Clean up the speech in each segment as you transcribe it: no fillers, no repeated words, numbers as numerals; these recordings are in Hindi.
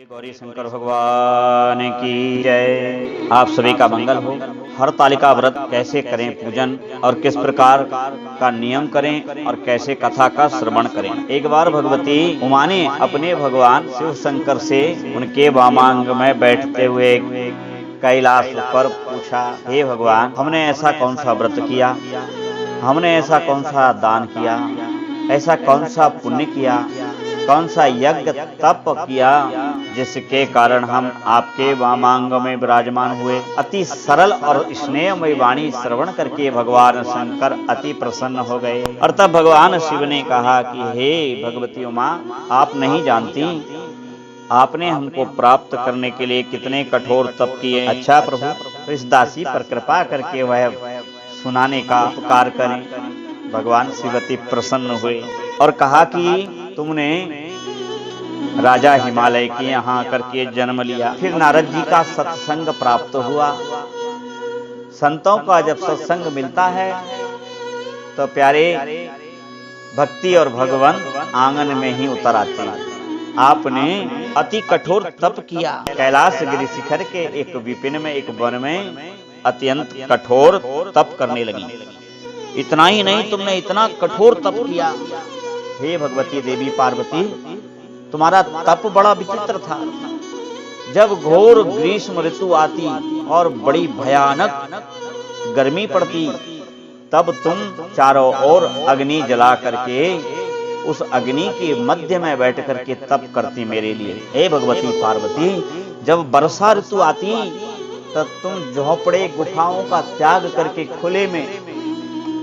गौरी शंकर भगवान की जय। आप सभी का मंगल हो। हरतालिका व्रत कैसे करें पूजन और किस प्रकार का नियम करें और कैसे कथा का श्रवण करें। एक बार भगवती उमा ने अपने भगवान शिव शंकर से उनके वामांग में बैठते हुए कैलाश पर पूछा, हे भगवान, हमने ऐसा कौन सा व्रत किया, हमने ऐसा कौन सा दान किया, ऐसा कौन सा पुण्य किया, कौन सा यज्ञ तप किया जिसके कारण हम आपके वामांग में विराजमान हुए। अति सरल और स्नेहमयी वाणी श्रवण करके भगवान शंकर अति प्रसन्न हो गए। और तब भगवान शिव ने कहा कि हे भगवती उमा, आप नहीं जानती आपने हमको प्राप्त करने के लिए कितने कठोर तप किए। अच्छा प्रभु, तो इस दासी पर कृपा करके वह सुनाने का उपकार करें। भगवान शिवती प्रसन्न हुए और कहा कि तुमने राजा हिमालय के यहाँ करके जन्म लिया, फिर नारद जी का सत्संग प्राप्त हुआ। संतों का जब सत्संग मिलता है तो प्यारे भक्ति और भगवान आंगन में ही उतर आते हैं। आपने अति कठोर तप किया। कैलाश गिरि शिखर के एक विपिन में, एक वन में अत्यंत कठोर तप करने लगी। इतना ही नहीं, तुमने इतना कठोर तप किया। हे भगवती देवी पार्वती, तुम्हारा तप बड़ा विचित्र था। जब घोर ग्रीष्म ऋतु आती और बड़ी भयानक गर्मी पड़ती, तब तुम चारों ओर अग्नि जला करके उस अग्नि के मध्य में बैठ करके तप करती मेरे लिए। हे भगवती पार्वती, जब वर्षा ऋतु आती तब तुम झोपड़े गुफाओं का त्याग करके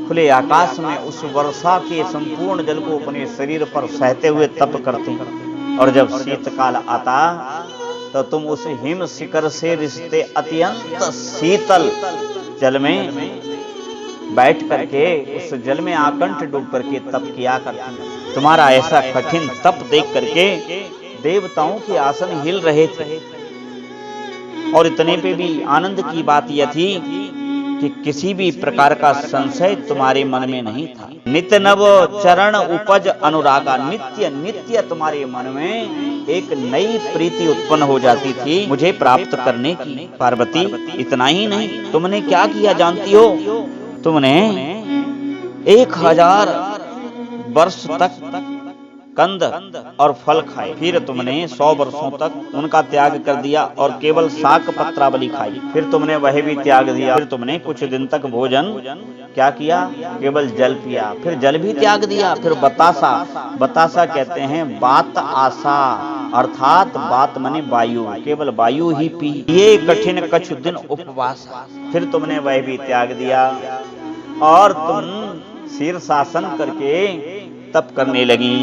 खुले आकाश में उस वर्षा के संपूर्ण जल को अपने शरीर पर सहते हुए तप करती। और जब शीतकाल आता तो तुम उस हिम शिखर से रिश्ते अत्यंत शीतल जल में बैठ करके उस जल में आकंठ डूब करके तप किया करती। तुम्हारा ऐसा कठिन तप देख करके देवताओं के आसन हिल रहे थे। और इतने पे भी आनंद की बात यह थी कि किसी भी प्रकार का संशय तुम्हारे मन में नहीं था। नित्य नव चरण उपज अनुरागा, नित्य नित्य तुम्हारे मन में एक नई प्रीति उत्पन्न हो जाती थी मुझे प्राप्त करने की। पार्वती, इतना ही नहीं, तुमने क्या किया जानती हो? तुमने 1000 वर्ष तक कंद और फल खाए, फिर तुमने 100 वर्षों तक उनका त्याग कर दिया और केवल शाक पत्रावली खाई, फिर तुमने वह भी त्याग दिया। फिर तुमने कुछ दिन तक भोजन क्या किया? केवल जल पिया, फिर जल भी त्याग दिया। फिर बतासा कहते हैं बात आशा, अर्थात बात माने वायु, केवल वायु ही पी। ये कठिन कछु दिन उपवास, फिर तुमने वह भी त्याग दिया और तुम शीर्षासन करके तप करने लगी।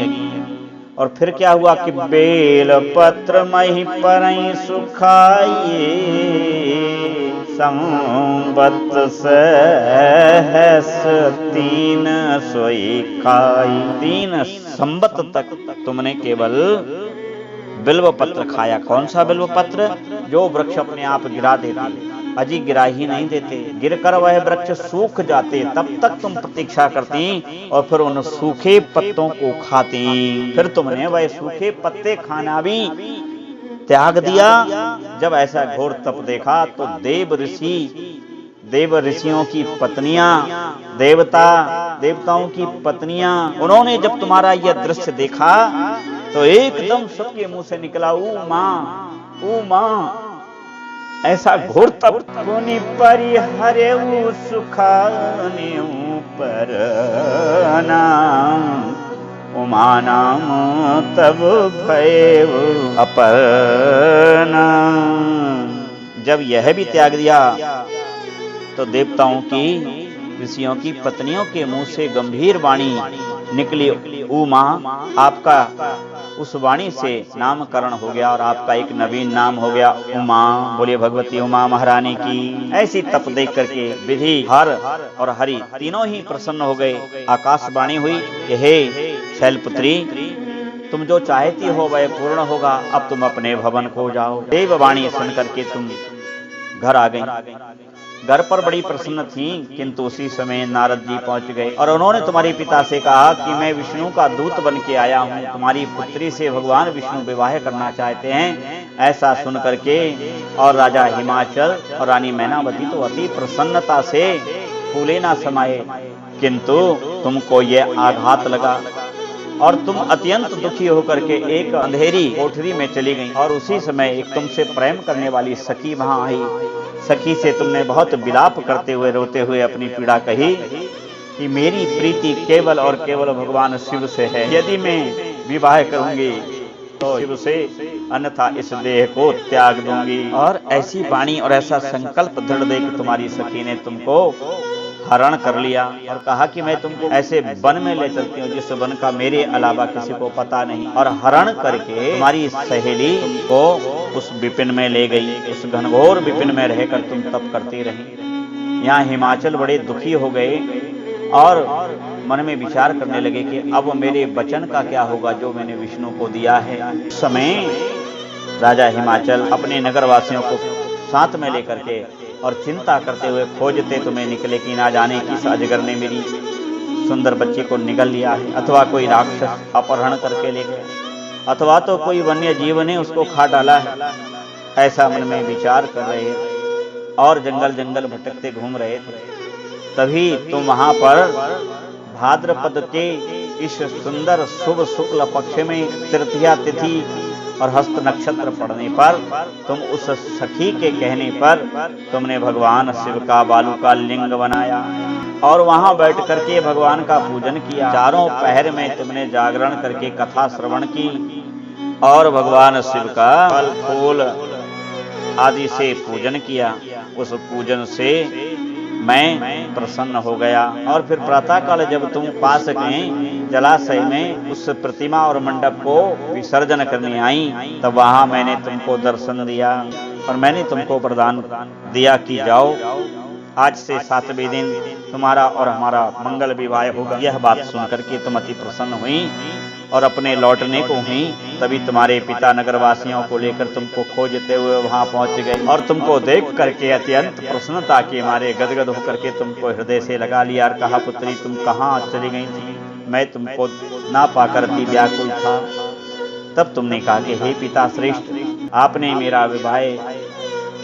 और फिर क्या हुआ कि बेल पत्र मही परई सुखाइए, संवत सहस 3 सोई खाई। 3 संवत तक तुमने केवल बिल्व पत्र खाया। कौन सा बिल्व पत्र? जो वृक्ष अपने आप गिरा देते, अजी गिरा ही नहीं देते, गिरकर वह वृक्ष सूख जाते, तब तक तुम प्रतीक्षा करती और फिर उन सूखे पत्तों को खाती। फिर तुमने वह सूखे पत्ते खाना भी त्याग दिया। जब ऐसा घोर तप देखा तो देव ऋषियों की पत्नियां, देवताओं की पत्नियां, उन्होंने जब तुम्हारा यह दृश्य देखा तो एकदम सबके मुंह से निकला, ऊ मां। ऐसा घोर तप पुनि परिहरे सुखाने पर उमा नाम तब भय अपना। जब यह भी त्याग दिया तो देवताओं की, ऋषियों की पत्नियों के मुंह से गंभीर वाणी निकली, उमा, आपका उस वाणी से नामकरण हो गया और आपका एक नवीन नाम हो गया उमा। बोलिए भगवती उमा महारानी की। ऐसी तप देख करके विधि, हर और हरि तीनों ही प्रसन्न हो गए। आकाशवाणी हुई कि हे शैलपुत्री, तुम जो चाहती हो वह पूर्ण होगा, अब तुम अपने भवन को जाओ। देववाणी सुन करके तुम घर आ गई। घर पर बड़ी प्रसन्न थी, किंतु उसी समय नारद जी पहुंच गए और उन्होंने तुम्हारे पिता से कहा कि मैं विष्णु का दूत बन के आया हूं, तुम्हारी पुत्री से भगवान विष्णु विवाह करना चाहते हैं। ऐसा सुन करके और राजा हिमाचल और रानी मैनावती तो अति प्रसन्नता से फूले ना समाये, किंतु तुमको यह आघात लगा और तुम अत्यंत दुखी होकर के एक अंधेरी कोठरी में चली गई। और उसी समय एक तुमसे प्रेम करने वाली सखी वहां आई। सखी से तुमने बहुत विलाप करते हुए रोते हुए अपनी पीड़ा कही कि मेरी प्रीति केवल और केवल भगवान शिव से है, यदि मैं विवाह करूंगी तो शिव से, अन्यथा इस देह को त्याग दूंगी। और ऐसी वाणी और ऐसा संकल्प दृढ़ देकर तुम्हारी सखी ने तुमको हरण कर लिया और कहा कि मैं तुमको ऐसे वन में ले चलती हूँ जिस वन का मेरे अलावा किसी को पता नहीं। और हरण करके तुम्हारी सहेली को उस विपिन में ले गई। उस घनघोर विपिन में रहकर तुम तप करती रही। यहाँ हिमाचल बड़े दुखी हो गए और मन में विचार करने लगे कि अब मेरे वचन का क्या होगा जो मैंने विष्णु को दिया है। उस समय राजा हिमाचल अपने नगरवासियों को साथ में लेकर के और चिंता करते हुए खोजते तुम्हें निकले कि ना जाने किस अजगर ने मेरी सुंदर बच्ची को निगल लिया है, अथवा कोई राक्षस अपहरण करके ले गया, अथवा तो कोई वन्य जीव ने उसको खा डाला है। ऐसा मन में विचार कर रहे और जंगल जंगल भटकते घूम रहे थे। तभी तुम वहां पर भाद्रपद के इस सुंदर शुभ शुक्ल पक्ष में तृतीया तिथि और हस्त नक्षत्र पड़ने पर तुम उस सखी के कहने पर तुमने भगवान शिव का बालू का लिंग बनाया और वहां बैठ करके भगवान का पूजन किया। चारों पहर में तुमने जागरण करके कथा श्रवण की और भगवान शिव का फल फूल आदि से पूजन किया। उस पूजन से मैं प्रसन्न हो गया। और फिर प्रातः काल जब तुम पास के जलाशय में उस प्रतिमा और मंडप को विसर्जन करने आई, तब वहां मैंने तुमको दर्शन दिया और मैंने तुमको वरदान दिया कि जाओ, आज से 7वें दिन तुम्हारा और हमारा मंगल विवाह होगा। यह बात सुनकर के तुम अति प्रसन्न हुई और अपने लौटने को हुई। तभी तुम्हारे पिता नगरवासियों को लेकर तुमको खोजते हुए वहां पहुंच गए और तुमको देख करके अत्यंत प्रसन्नता के मारे गदगद होकर के तुमको हृदय से लगा लिया और कहा, पुत्री तुम कहाँ चली गई थी, मैं तुमको ना पाकर अति व्याकुल था। तब तुमने कहा कि हे पिता श्रेष्ठ, आपने मेरा विवाह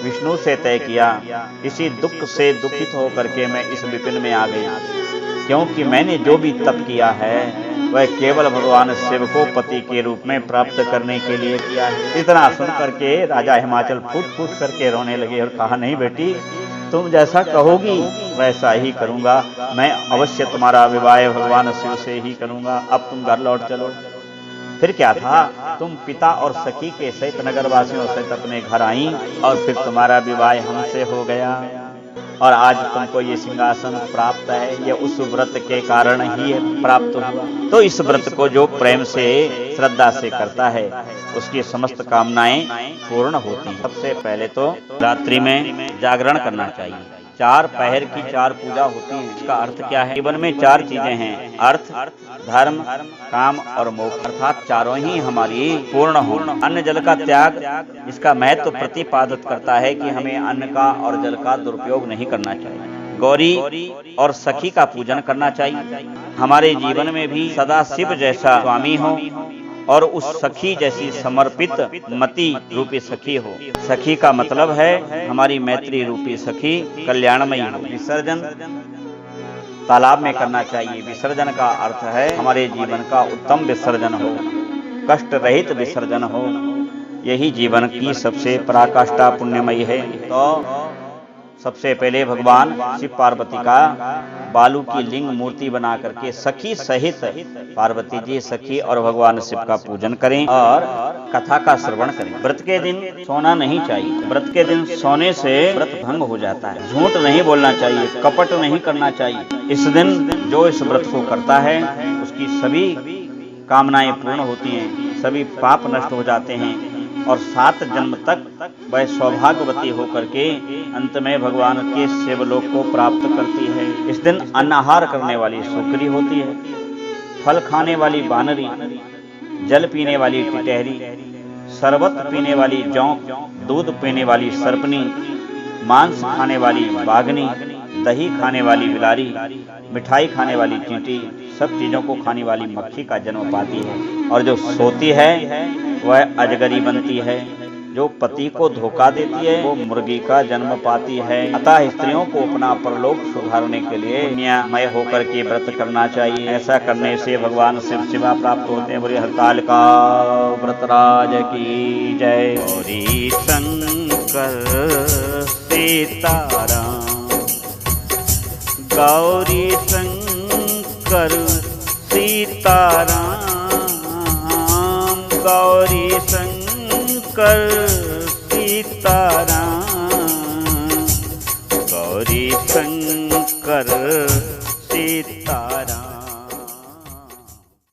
विष्णु से तय किया। इसी दुख से दुखित होकर के मैं इस विपिन में आ गई, क्योंकि मैंने जो भी तप किया है वह केवल भगवान शिव को पति के रूप में प्राप्त करने के लिए किया है। इतना सुन करके राजा हिमाचल फूट फूट करके रोने लगे और कहा, नहीं बेटी, तुम जैसा कहोगी वैसा ही करूंगा। मैं अवश्य तुम्हारा विवाह भगवान शिव से ही करूंगा। अब तुम घर लौट चलो। फिर क्या था, तुम पिता और सखी के सहित नगरवासियों सहित अपने घर आई और फिर तुम्हारा विवाह हमसे हो गया और आज तुमको ये सिंहासन प्राप्त है। यह उस व्रत के कारण ही प्राप्त हुआ। तो इस व्रत को जो प्रेम से श्रद्धा से करता है उसकी समस्त कामनाएं पूर्ण होती हैं। सबसे पहले तो रात्रि में जागरण करना चाहिए। 4 पहर की 4 पूजा होती है। इसका अर्थ क्या है? जीवन में 4 चीजें हैं, अर्थ, धर्म, काम और मोक्ष, अर्थात चारों ही हमारी पूर्ण हो। अन्न जल का त्याग इसका महत्व प्रतिपादित करता है कि हमें अन्न का और जल का दुरुपयोग नहीं करना चाहिए। गौरी और सखी का पूजन करना चाहिए। हमारे जीवन में भी सदा शिव जैसा स्वामी हो और उस सखी जैसी समर्पित मति रूपी सखी हो। सखी का मतलब है हमारी मैत्री रूपी सखी कल्याणमयी हो। विसर्जन तालाब में करना चाहिए। विसर्जन का अर्थ है हमारे जीवन का उत्तम विसर्जन हो, कष्ट रहित विसर्जन हो। यही जीवन की सबसे पराकाष्ठा पुण्यमयी है। तो सबसे पहले भगवान शिव पार्वती का बालू की लिंग मूर्ति बना करके सखी सहित पार्वती जी, सखी और भगवान शिव का पूजन करें और कथा का श्रवण करें। व्रत के दिन सोना नहीं चाहिए। व्रत के दिन सोने से व्रत भंग हो जाता है। झूठ नहीं बोलना चाहिए, कपट नहीं करना चाहिए। इस दिन जो इस व्रत को करता है उसकी सभी कामनाएं पूर्ण होती हैं, सभी पाप नष्ट हो जाते हैं और 7 जन्म तक वह सौभाग्यवती होकर के अंत में भगवान के शिवलोक को प्राप्त करती है। इस दिन अन्नाहार करने वाली सुकरी होती है, फल खाने वाली बानरी, जल पीने वाली टिटहरी, शरबत पीने वाली जौंक, दूध पीने वाली सर्पनी, मांस खाने वाली बाघनी, दही खाने वाली बिलारी, मिठाई खाने वाली चींटी, सब चीजों को खाने वाली मक्खी का जन्म पाती है। और जो सोती है वह अजगरी बनती है। जो पति को धोखा देती है वो मुर्गी का जन्म पाती है। अतः स्त्रियों को अपना परलोक सुधारने के लिए पुण्यमय होकर के व्रत करना चाहिए। ऐसा करने से भगवान शिव सेवा प्राप्त होते हैं। बोले हरतालिका व्रतराज की जय। गौरी शंकर सीताराम, गौरी शंकर सीताराम, गौरी शंकर सीताराम, गौरी शंकर सीताराम।